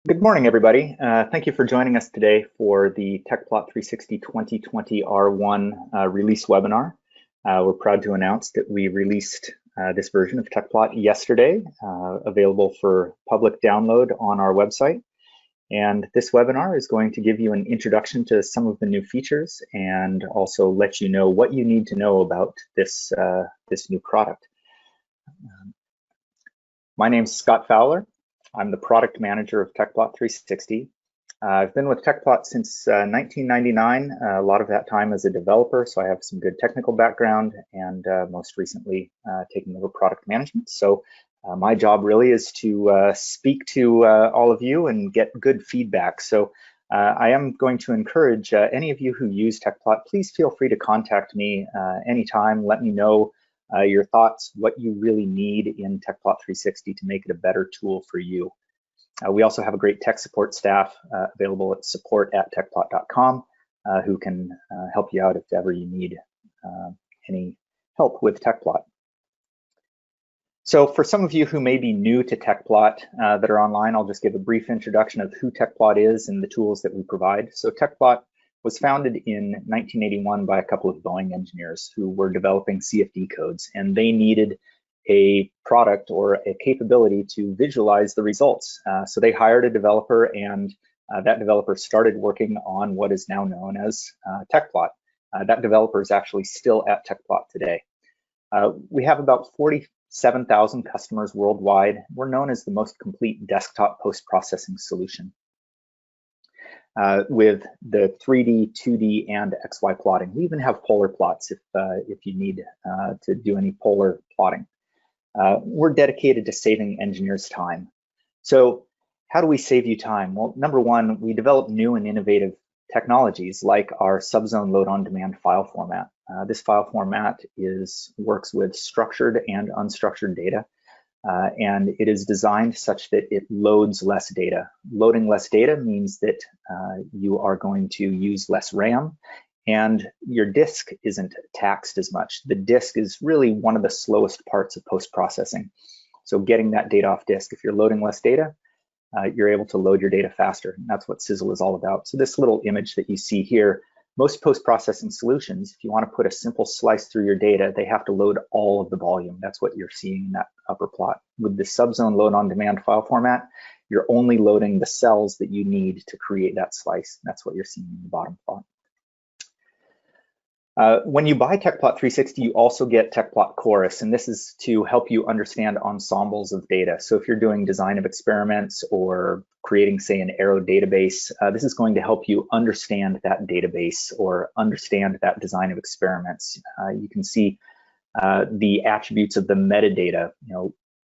Good morning, everybody. Thank you for joining us today for the Tecplot 360 2020 R1 release webinar. We're proud to announce that we released this version of Tecplot yesterday, available for public download on our website. And this webinar is going to give you an introduction to some of the new features and also let you know what you need to know about this new product. My name's Scott Fowler. I'm the product manager of Tecplot 360. I've been with Tecplot since 1999, a lot of that time as a developer, so I have some good technical background, and most recently taking over product management. So my job really is to speak to all of you and get good feedback. So I am going to encourage any of you who use Tecplot, please feel free to contact me anytime. Let me know your thoughts, what you really need in Tecplot 360 to make it a better tool for you. We also have a great tech support staff available at support@tecplot.com who can help you out if ever you need any help with Tecplot. So for some of you who may be new to Tecplot that are online, I'll just give a brief introduction of who Tecplot is and the tools that we provide. So Tecplot was founded in 1981 by a couple of Boeing engineers who were developing CFD codes, and they needed a product or a capability to visualize the results. So they hired a developer, and that developer started working on what is now known as Tecplot. That developer is actually still at Tecplot today. We have about 47,000 customers worldwide. We're known as the most complete desktop post-processing solution. With the 3D, 2D, and XY plotting. We even have polar plots if you need to do any polar plotting. We're dedicated to saving engineers time. So how do we save you time? Well, number one, we develop new and innovative technologies like our subzone load on demand file format. This file format works with structured and unstructured data. And it is designed such that it loads less data. Loading less data means that you are going to use less RAM, and your disk isn't taxed as much. The disk is really one of the slowest parts of post-processing. So getting that data off disk, if you're loading less data, you're able to load your data faster. And that's what Sizzle is all about. So this little image that you see here, most post-processing solutions, if you want to put a simple slice through your data, they have to load all of the volume. That's what you're seeing in that upper plot. With the subzone load on demand file format, you're only loading the cells that you need to create that slice. That's what you're seeing in the bottom plot. When you buy Tecplot 360, you also get Tecplot Chorus, and this is to help you understand ensembles of data. So if you're doing design of experiments or creating, say, an arrow database, this is going to help you understand that database or understand that design of experiments. You can see the attributes of the metadata,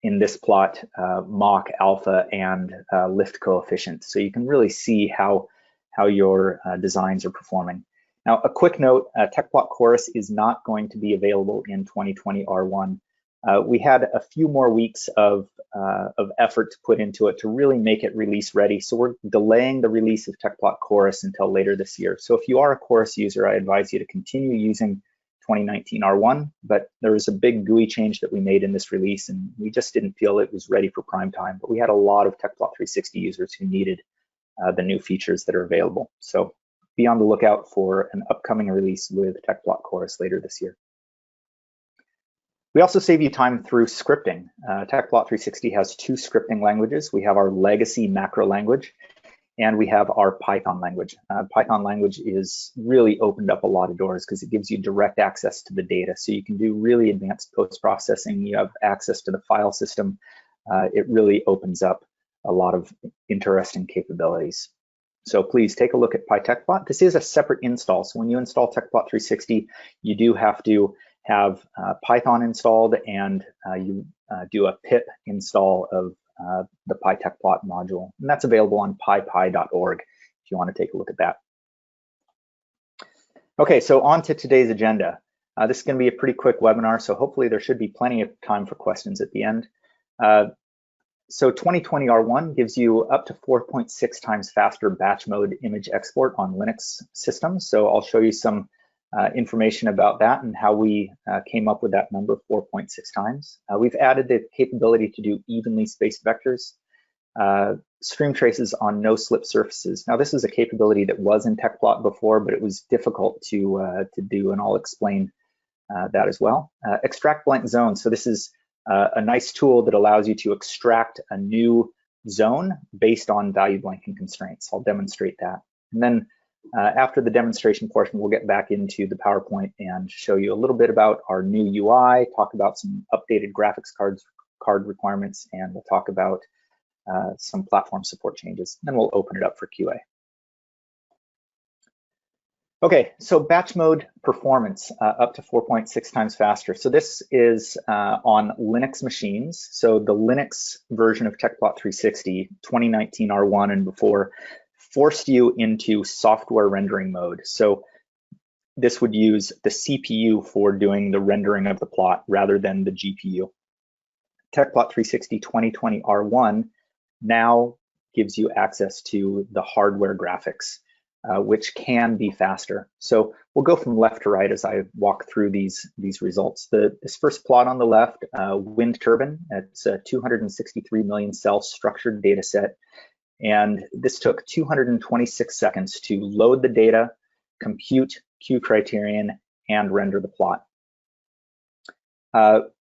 in this plot, Mach, alpha, and lift coefficient. So you can really see how your designs are performing. Now, a quick note, Tecplot Chorus is not going to be available in 2020 R1. We had a few more weeks of effort to put into it to really make it release ready. So we're delaying the release of Tecplot Chorus until later this year. So if you are a Chorus user, I advise you to continue using 2019 R1, but there was a big GUI change that we made in this release, and we just didn't feel it was ready for prime time. But we had a lot of Tecplot 360 users who needed the new features that are available. So be on the lookout for an upcoming release with Tecplot Chorus later this year. We also save you time through scripting. Tecplot 360 has two scripting languages. We have our legacy macro language, and we have our Python language. Python language is really opened up a lot of doors because it gives you direct access to the data. So you can do really advanced post-processing. You have access to the file system. It really opens up a lot of interesting capabilities. So please take a look at PyTecplot. This is a separate install. So when you install Tecplot 360, you do have to have Python installed, and you do a pip install of the PyTecplot module. And that's available on pypy.org if you want to take a look at that. Okay, so on to today's agenda. This is going to be a pretty quick webinar, so hopefully there should be plenty of time for questions at the end. So 2020 R1 gives you up to 4.6 times faster batch mode image export on Linux systems. So I'll show you some information about that and how we came up with that number 4.6 times. We've added the capability to do evenly spaced vectors. Streamtraces on no-slip surfaces. Now, this is a capability that was in Tecplot before, but it was difficult to do, and I'll explain that as well. Extract blank zones. So this is a nice tool that allows you to extract a new zone based on value blanking constraints. I'll demonstrate that. And then after the demonstration portion, we'll get back into the PowerPoint and show you a little bit about our new UI, talk about some updated graphics card requirements, and we'll talk about some platform support changes. Then we'll open it up for QA. Okay, so batch mode performance up to 4.6 times faster. So this is on Linux machines. So the Linux version of Tecplot 360, 2019 R1 and before, forced you into software rendering mode. So this would use the CPU for doing the rendering of the plot rather than the GPU. Tecplot 360 2020 R1 now gives you access to the hardware graphics, which can be faster. So we'll go from left to right as I walk through these results. This first plot on the left, wind turbine, it's a 263 million cell structured data set. And this took 226 seconds to load the data, compute Q criterion, and render the plot.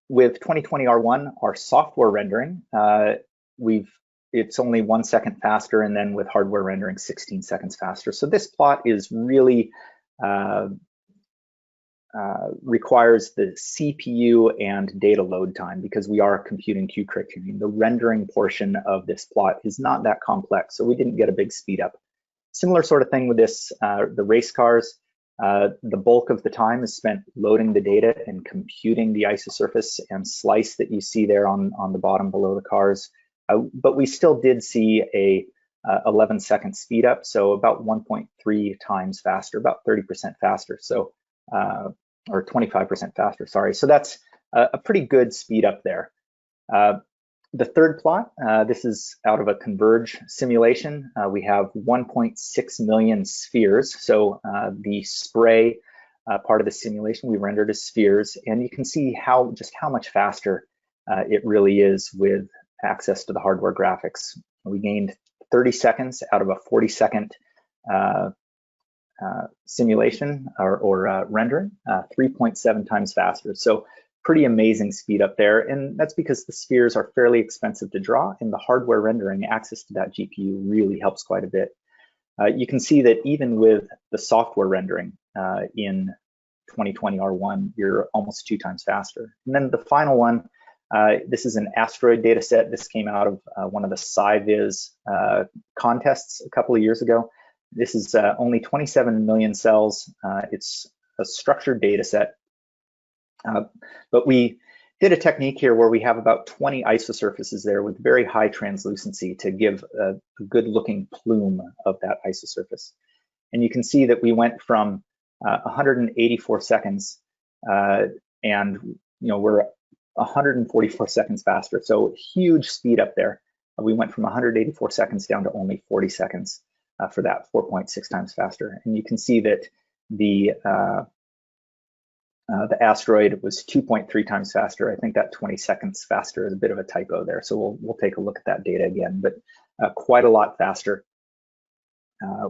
With 2020 R1, our software rendering, it's only 1 second faster, and then with hardware rendering, 16 seconds faster. So this plot is really requires the CPU and data load time because we are computing Q criterion. The rendering portion of this plot is not that complex, so we didn't get a big speed up. Similar sort of thing with this, the race cars. The bulk of the time is spent loading the data and computing the isosurface and slice that you see there on the bottom below the cars. But we still did see a 11-second speed up, so about 1.3 times faster, about 30% faster. So or 25% faster, sorry. So that's a pretty good speed up there. The third plot, this is out of a Converge simulation. We have 1.6 million spheres. So the spray part of the simulation we rendered as spheres, and you can see just how much faster it really is with access to the hardware graphics. We gained 30 seconds out of a 40-second simulation or rendering, 3.7 times faster. So pretty amazing speed up there. And that's because the spheres are fairly expensive to draw, and the hardware rendering access to that GPU really helps quite a bit. You can see that even with the software rendering in 2020 R1, you're almost 2 times faster. And then the final one, this is an asteroid data set. This came out of one of the SciViz contests a couple of years ago. This is only 27 million cells. It's a structured data set. But we did a technique here where we have about 20 isosurfaces there with very high translucency to give a good looking plume of that isosurface. And you can see that we went from 184 seconds and we're 144 seconds faster. So huge speed up there. We went from 184 seconds down to only 40 seconds for that, 4.6 times faster. And you can see that the asteroid was 2.3 times faster. I think that 20 seconds faster is a bit of a typo there. So we'll take a look at that data again, but quite a lot faster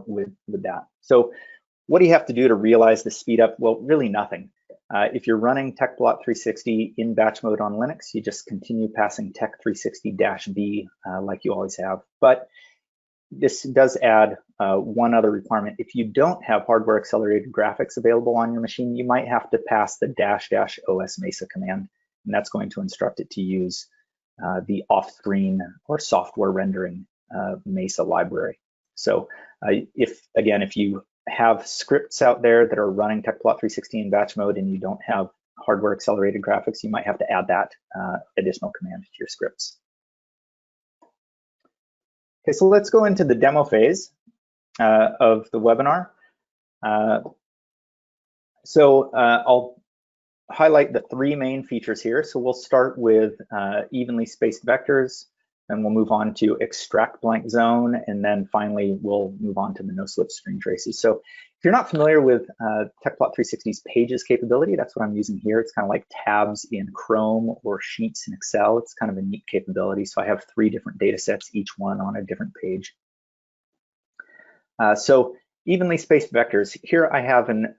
with that. So what do you have to do to realize the speed up? Well, really nothing. If you're running Tecplot 360 in batch mode on Linux, you just continue passing Tec 360-B like you always have. But this does add one other requirement. If you don't have hardware accelerated graphics available on your machine, you might have to pass the --os Mesa command, and that's going to instruct it to use the off-screen or software rendering Mesa library. So if you have scripts out there that are running Tecplot 360 in batch mode and you don't have hardware accelerated graphics, you might have to add that additional command to your scripts. Okay, so let's go into the demo phase of the webinar. I'll highlight the 3 main features here. So we'll start with evenly spaced vectors, then we'll move on to extract blank zone, and then finally we'll move on to the no-slip Streamtraces. So If you're not familiar with Tecplot 360's Pages capability, that's what I'm using here. It's kind of like tabs in Chrome or Sheets in Excel. It's kind of a neat capability. So I have 3 different data sets, each one on a different page. So evenly spaced vectors. Here I have an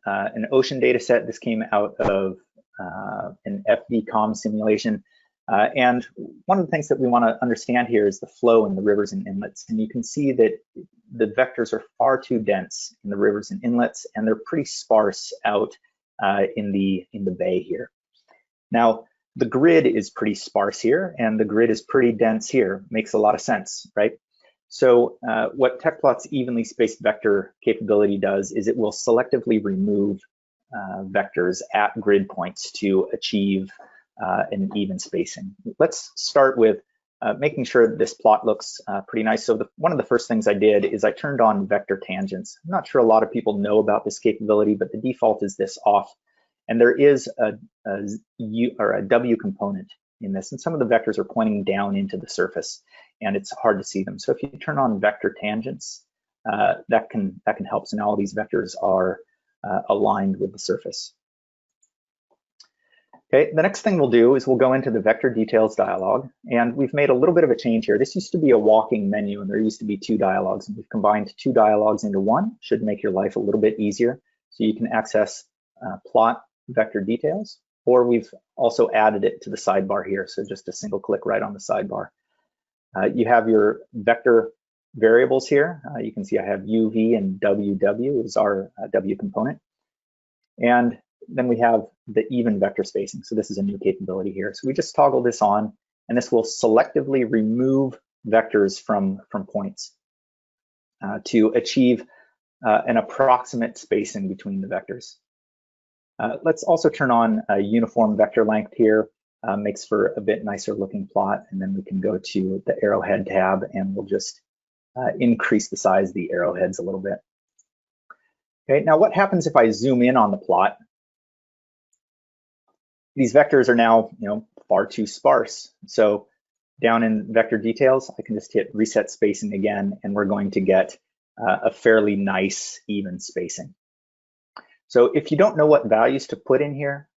ocean data set. This came out of an FVCOM simulation. And one of the things that we want to understand here is the flow in the rivers and inlets. And you can see that the vectors are far too dense in the rivers and inlets, and they're pretty sparse out in the bay here. Now, the grid is pretty sparse here, and the grid is pretty dense here. Makes a lot of sense, right? So what Tecplot's evenly spaced vector capability does is it will selectively remove vectors at grid points to achieve an even spacing. Let's start with making sure that this plot looks pretty nice. So one of the first things I did is I turned on vector tangents. I'm not sure a lot of people know about this capability, but the default is this off. And there is a W component in this, and some of the vectors are pointing down into the surface, and it's hard to see them. So if you turn on vector tangents, that can help. So now all these vectors are aligned with the surface. Okay, the next thing we'll do is we'll go into the vector details dialog, and we've made a little bit of a change here. This used to be a walking menu, and there used to be 2 dialogs, and we've combined 2 dialogs into one. Should make your life a little bit easier. So you can access plot vector details, or we've also added it to the sidebar here. So just a single click right on the sidebar. You have your vector variables here. You can see I have UV and WW is our W component. And then we have the even vector spacing. So this is a new capability here. So we just toggle this on, and this will selectively remove vectors from points to achieve an approximate spacing between the vectors. Let's also turn on a uniform vector length here. Makes for a bit nicer looking plot. And then we can go to the arrowhead tab, and we'll just increase the size of the arrowheads a little bit. Okay, now what happens if I zoom in on the plot? These vectors are now, far too sparse. So down in vector details, I can just hit reset spacing again, and we're going to get a fairly nice even spacing. So if you don't know what values to put in here,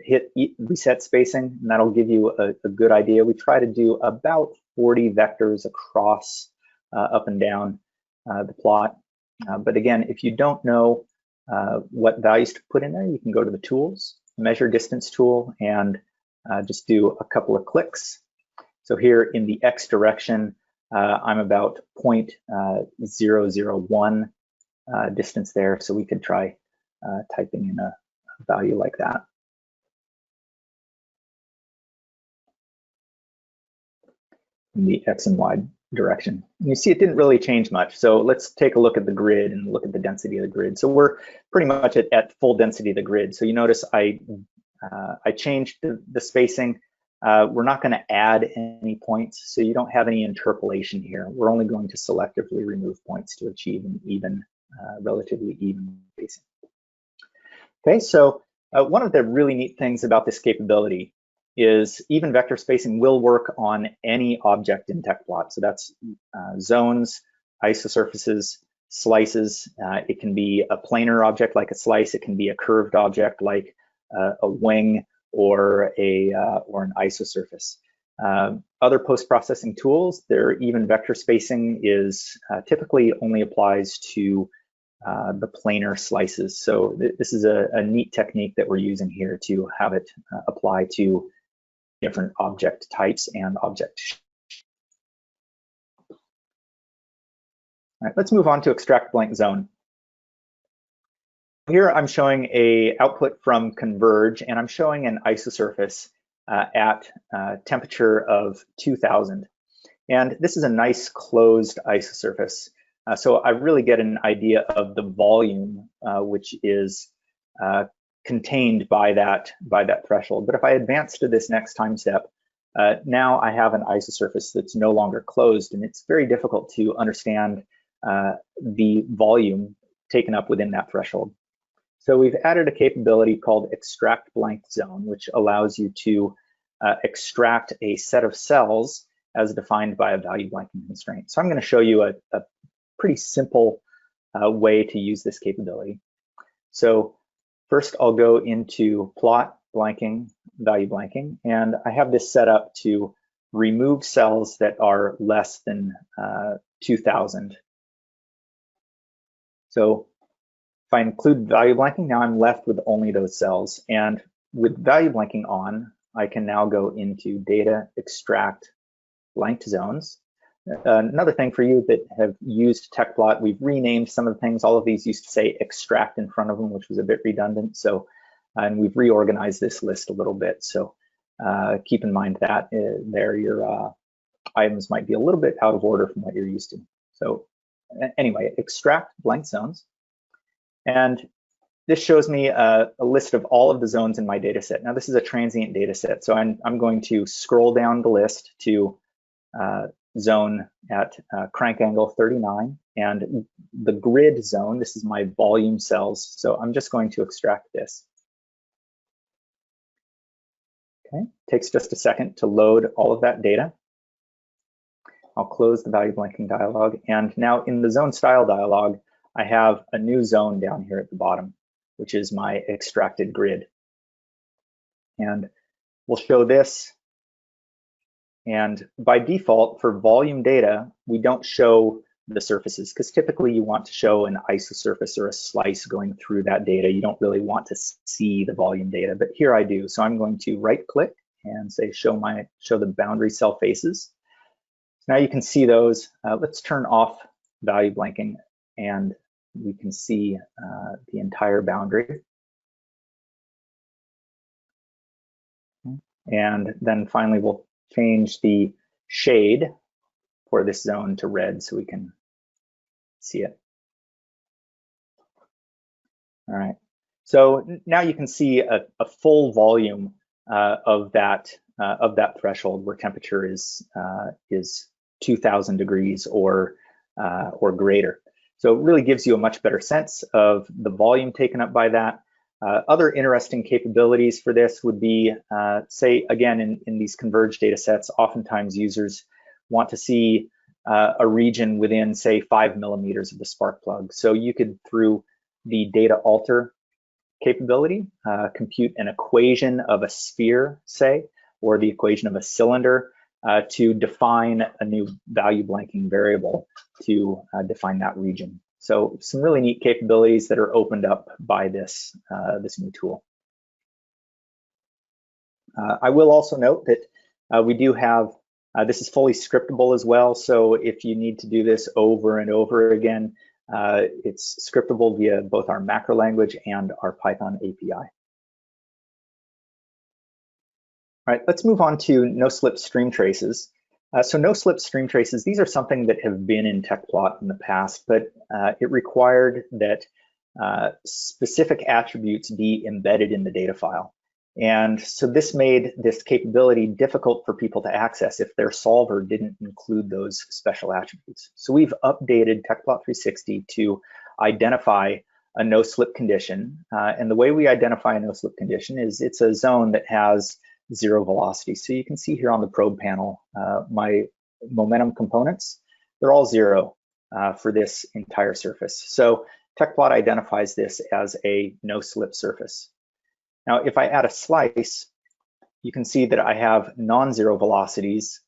hit reset spacing, and that'll give you a good idea. We try to do about 40 vectors across up and down the plot. But again, if you don't know what values to put in there, you can go to the tools, measure distance tool, and just do a couple of clicks. So here in the X direction, I'm about 0.001 distance there. So we could try typing in a value like that. In the X and Y direction. And you see it didn't really change much. So let's take a look at the grid and look at the density of the grid. So we're pretty much at full density of the grid. So you notice I changed the spacing. We're not going to add any points, so you don't have any interpolation here. We're only going to selectively remove points to achieve an even, relatively even spacing. Okay, so one of the really neat things about this capability is even vector spacing will work on any object in Tecplot. So that's zones, isosurfaces, slices. It can be a planar object like a slice. It can be a curved object like a wing or an isosurface. Other post-processing tools, their even vector spacing is typically only applies to the planar slices. So this is a neat technique that we're using here to have it apply to different object types and object. All right, let's move on to extract blank zone. Here I'm showing a output from Converge, and I'm showing an isosurface at temperature of 2000. And this is a nice closed isosurface. So I really get an idea of the volume, which is contained by that threshold. But if I advance to this next time step, now I have an isosurface that's no longer closed, and it's very difficult to understand the volume taken up within that threshold. So we've added a capability called extract blank zone, which allows you to extract a set of cells as defined by a value blanking constraint. So I'm going to show you a pretty simple way to use this capability. So first I'll go into plot blanking, value blanking, and I have this set up to remove cells that are less than 2000. So if I include value blanking, now I'm left with only those cells. And with value blanking on, I can now go into data, extract blanked zones. Another thing for you that have used Tecplot, we've renamed some of the things. All of these used to say extract in front of them, which was a bit redundant. So, and we've reorganized this list a little bit. So keep in mind that there your items might be a little bit out of order from what you're used to. So anyway, extract blank zones. And this shows me a list of all of the zones in my data set. Now this is a transient data set. So I'm going to scroll down the list to zone at crank angle 39, and the grid zone, this is my volume cells. So I'm just going to extract this. Okay, takes just a second to load all of that data. I'll close the value blanking dialog, and now in the zone style dialog, I have a new zone down here at the bottom, which is my extracted grid. And we'll show this. And by default, for volume data, we don't show the surfaces, because typically you want to show an isosurface or a slice going through that data. You don't really want to see the volume data, but here I do. So I'm going to right click and say show the boundary cell faces. So now you can see those. Let's turn off value blanking, and we can see the entire boundary. And then finally, we'll change the shade for this zone to red so we can see it. All right. So now you can see a full volume of that threshold where temperature is 2000 degrees or greater. So it really gives you a much better sense of the volume taken up by that. Other interesting capabilities for this would be, say, again, in these converged data sets, oftentimes users want to see a region within, say, 5 millimeters of the spark plug. So you could, through the data alter capability, compute an equation of a sphere, say, or the equation of a cylinder to define a new value blanking variable to define that region. So some really neat capabilities that are opened up by this new tool. I will also note that we do have, this is fully scriptable as well. So if you need to do this over and over again, it's scriptable via both our macro language and our Python API. All right, let's move on to no-slip stream traces. So no-slip stream traces, these are something that have been in Tecplot in the past, but it required that specific attributes be embedded in the data file. And so this made this capability difficult for people to access if their solver didn't include those special attributes. So we've updated Tecplot 360 to identify a no-slip condition. And the way we identify a no-slip condition is it's a zone that has 0 velocity. So you can see here on the probe panel, my momentum components, they're all 0 for this entire surface. So Tecplot identifies this as a no-slip surface. Now, if I add a slice, you can see that I have non-zero velocities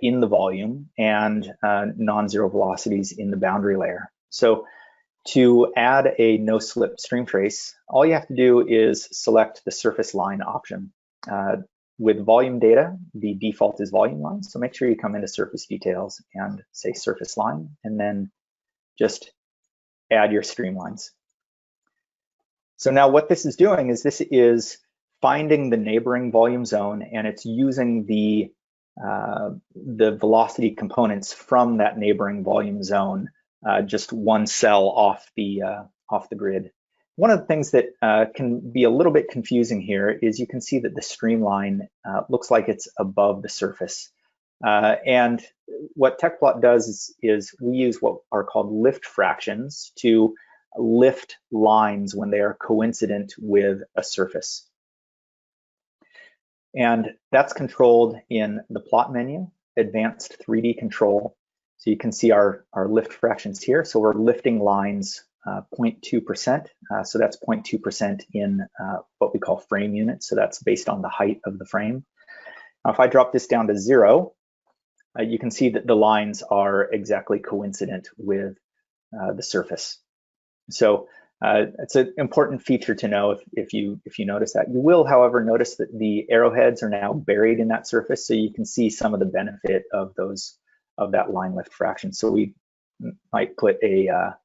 in the volume and non-zero velocities in the boundary layer. So to add a no-slip stream trace, all you have to do is select the surface line option. With volume data, the default is volume line. So make sure you come into surface details and say surface line, and then just add your streamlines. So now what this is doing is this is finding the neighboring volume zone, and it's using the velocity components from that neighboring volume zone, just one cell off the grid. One of the things that can be a little bit confusing here is you can see that the streamline looks like it's above the surface. And what Tecplot does is we use what are called lift fractions to lift lines when they are coincident with a surface. And that's controlled in the plot menu, advanced 3D control. So you can see our lift fractions here. So we're lifting lines 0.2%. So that's 0.2% in what we call frame units. So that's based on the height of the frame. Now, if I drop this down to 0, you can see that the lines are exactly coincident with the surface. So it's an important feature to know if you notice that. You will, however, notice that the arrowheads are now buried in that surface, so you can see some of the benefit of that line lift fraction. So we might put a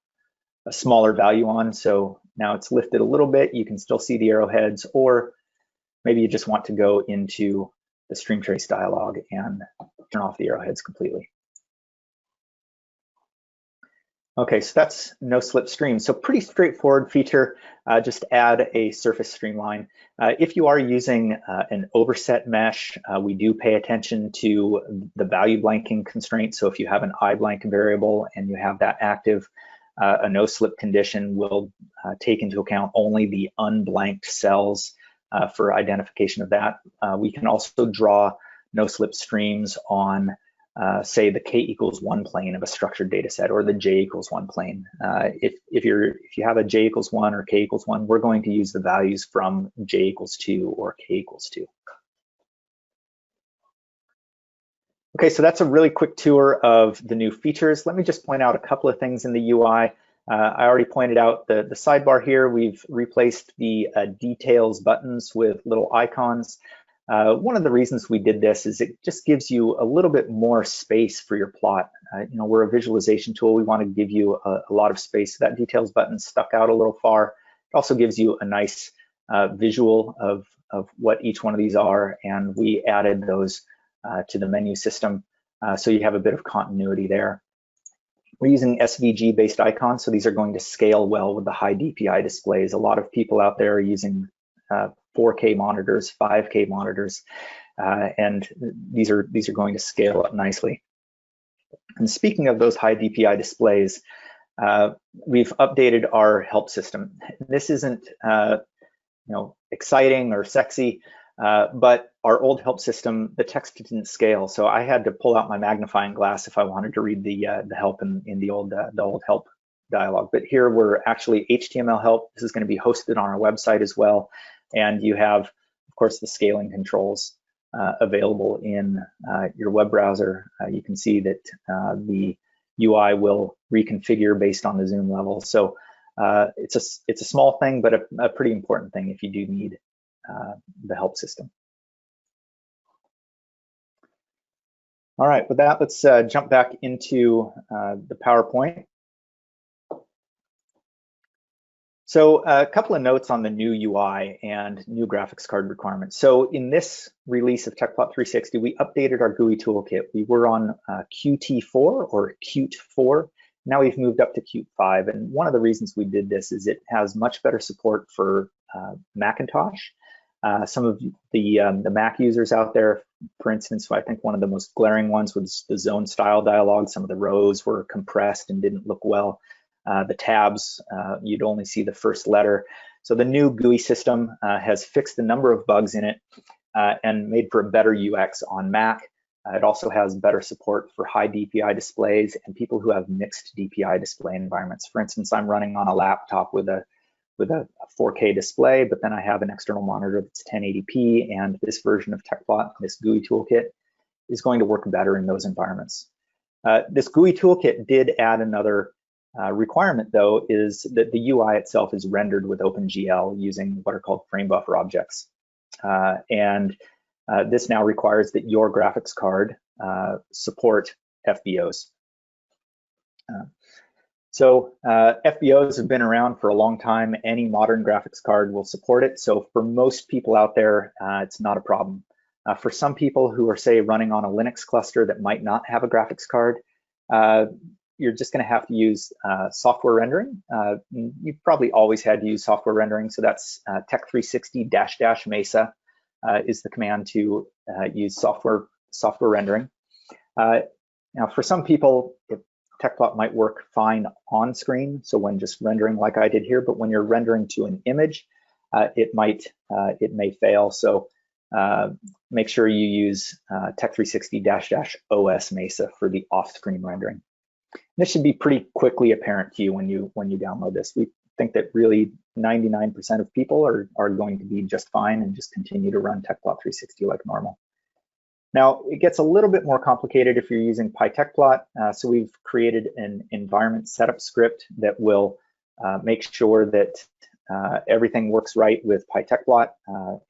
smaller value on, so now it's lifted a little bit. You can still see the arrowheads, or maybe you just want to go into the Streamtrace dialog and turn off the arrowheads completely. Okay, so that's no slip stream. So pretty straightforward feature, just add a surface streamline. If you are using an overset mesh, we do pay attention to the value blanking constraint. So if you have an iBlank variable and you have that active, a no slip condition will take into account only the unblanked cells for identification of that. We can also draw no slip streams on say the k=1 plane of a structured data set, or the j=1 plane. If you have a j=1 or k=1, we're going to use the values from j=2 or k=2. Okay, so that's a really quick tour of the new features. Let me just point out a couple of things in the UI. I already pointed out the sidebar here. We've replaced the details buttons with little icons. One of the reasons we did this is it just gives you a little bit more space for your plot. We're a visualization tool. We want to give you a lot of space. That details button stuck out a little far. It also gives you a nice visual of what each one of these are, and we added those to the menu system, so you have a bit of continuity there. We're using SVG-based icons, so these are going to scale well with the high DPI displays. A lot of people out there are using 4K monitors, 5K monitors, and these are going to scale up nicely. And speaking of those high DPI displays, we've updated our help system. This isn't exciting or sexy, but our old help system, the text didn't scale, so I had to pull out my magnifying glass if I wanted to read the help in the old help dialog. But here we're actually HTML help. This is going to be hosted on our website as well. And you have, of course, the scaling controls available in your web browser. You can see that the UI will reconfigure based on the zoom level. So it's a small thing, but a pretty important thing if you do need the help system. All right, with that, let's jump back into the PowerPoint. So a couple of notes on the new UI and new graphics card requirements. So in this release of Tecplot 360, we updated our GUI toolkit. We were on Qt4 or Qt 4. Now we've moved up to Qt 5. And one of the reasons we did this is it has much better support for Macintosh. Some of the Mac users out there, for instance, I think one of the most glaring ones was the zone style dialog. Some of the rows were compressed and didn't look well. The tabs, you'd only see the first letter. So the new GUI system has fixed a number of bugs in it and made for a better UX on Mac. It also has better support for high DPI displays and people who have mixed DPI display environments. For instance, I'm running on a laptop with a 4K display, but then I have an external monitor that's 1080p, and this version of Tecplot, this GUI toolkit, is going to work better in those environments. This GUI toolkit did add another requirement, though, is that the UI itself is rendered with OpenGL using what are called frame buffer objects. This now requires that your graphics card support FBOs. So FBOs have been around for a long time. Any modern graphics card will support it. So for most people out there, it's not a problem. For some people who are, say, running on a Linux cluster that might not have a graphics card, you're just going to have to use software rendering. You've probably always had to use software rendering. So that's Tec360 Mesa is the command to use software rendering. Now, for some people, Tecplot might work fine on screen, so when just rendering like I did here, but when you're rendering to an image, it may fail. So make sure you use Tec360 OS Mesa for the off-screen rendering. This should be pretty quickly apparent to you when you download this. We think that really 99% of people are going to be just fine and just continue to run Tecplot 360 like normal. Now, it gets a little bit more complicated if you're using PyTecplot. So we've created an environment setup script that will make sure that everything works right with PyTecplot.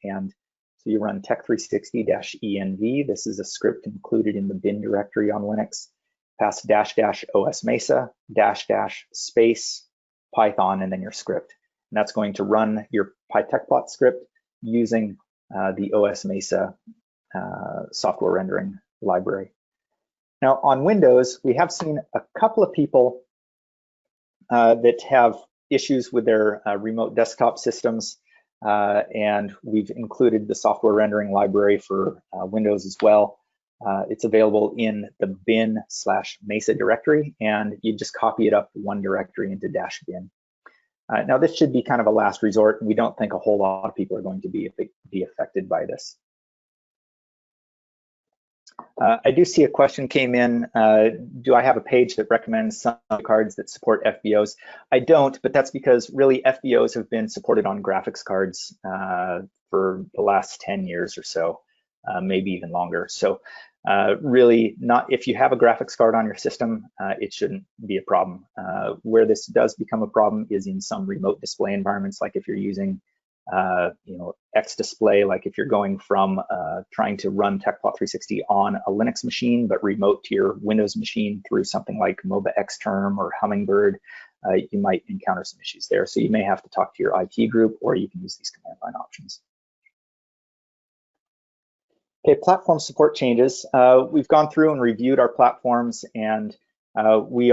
And so you run tech360-env. This is a script included in the bin directory on Linux. Pass --os mesa --space Python and then your script. And that's going to run your PyTecplot script using the OS Mesa software rendering library. Now on Windows, we have seen a couple of people that have issues with their remote desktop systems, and we've included the software rendering library for Windows as well. It's available in the bin/Mesa directory, and you just copy it up one directory into -bin. Now this should be kind of a last resort, and we don't think a whole lot of people are going to be affected by this. I do see a question came in, do I have a page that recommends some cards that support FBOs? I don't, but that's because really FBOs have been supported on graphics cards for the last 10 years or so, maybe even longer. So really not, if you have a graphics card on your system, it shouldn't be a problem. Where this does become a problem is in some remote display environments, like if you're using X display, like if you're going from trying to run Tecplot 360 on a Linux machine, but remote to your Windows machine through something like MOBA Xterm or Hummingbird, you might encounter some issues there. So you may have to talk to your IT group, or you can use these command line options. Okay, platform support changes. We've gone through and reviewed our platforms, and we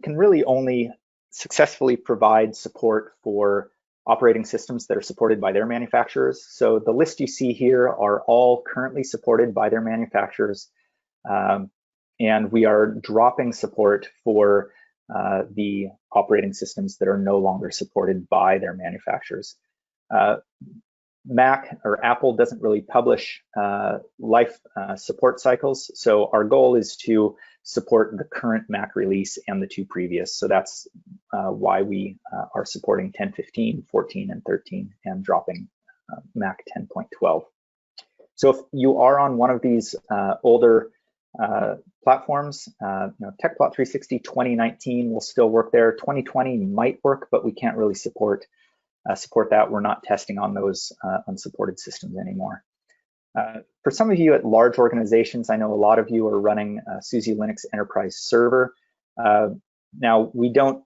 can really only successfully provide support for operating systems that are supported by their manufacturers. So the list you see here are all currently supported by their manufacturers, and we are dropping support for the operating systems that are no longer supported by their manufacturers. Mac or Apple doesn't really publish life support cycles, so our goal is to support the current Mac release and the two previous. So that's why we are supporting 10.15, 14, and 13, and dropping Mac 10.12. So if you are on one of these older platforms, Tecplot 360 2019 will still work there. 2020 might work, but we can't really support that. We're not testing on those unsupported systems anymore. For some of you at large organizations, I know a lot of you are running SUSE Linux Enterprise Server. Now, we don't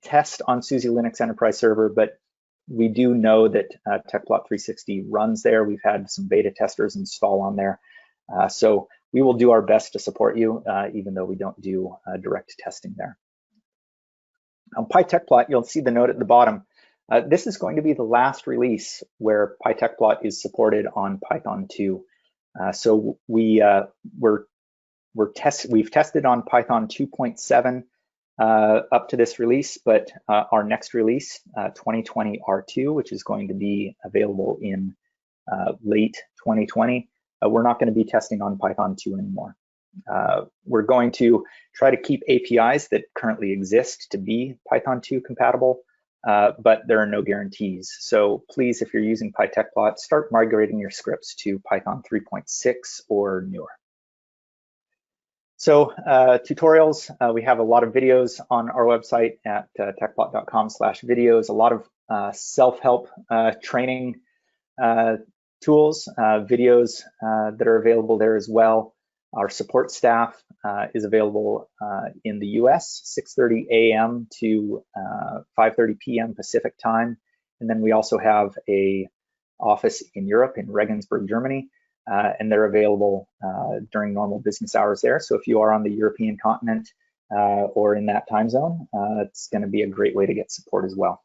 test on SUSE Linux Enterprise Server, but we do know that Tecplot 360 runs there. We've had some beta testers install on there. So we will do our best to support you, even though we don't do direct testing there. On PyTecplot, you'll see the note at the bottom. This is going to be the last release where PyTecplot is supported on Python 2. So we've tested on Python 2.7 up to this release, but our next release, 2020 R2, which is going to be available in late 2020, we're not going to be testing on Python 2 anymore. We're going to try to keep APIs that currently exist to be Python 2 compatible, but there are no guarantees. So please, if you're using PyTecplot, start migrating your scripts to Python 3.6 or newer. So tutorials, we have a lot of videos on our website at tecplot.com/videos, a lot of self-help training tools, videos that are available there as well. Our support staff is available in the US, 6:30 a.m. to 5:30 p.m. Pacific time. And then we also have an office in Europe, in Regensburg, Germany, and they're available during normal business hours there. So if you are on the European continent or in that time zone, it's going to be a great way to get support as well.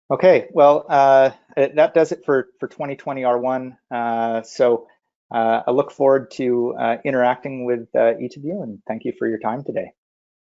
Okay, well, that does it for 2020 R1. So I look forward to interacting with each of you, and thank you for your time today.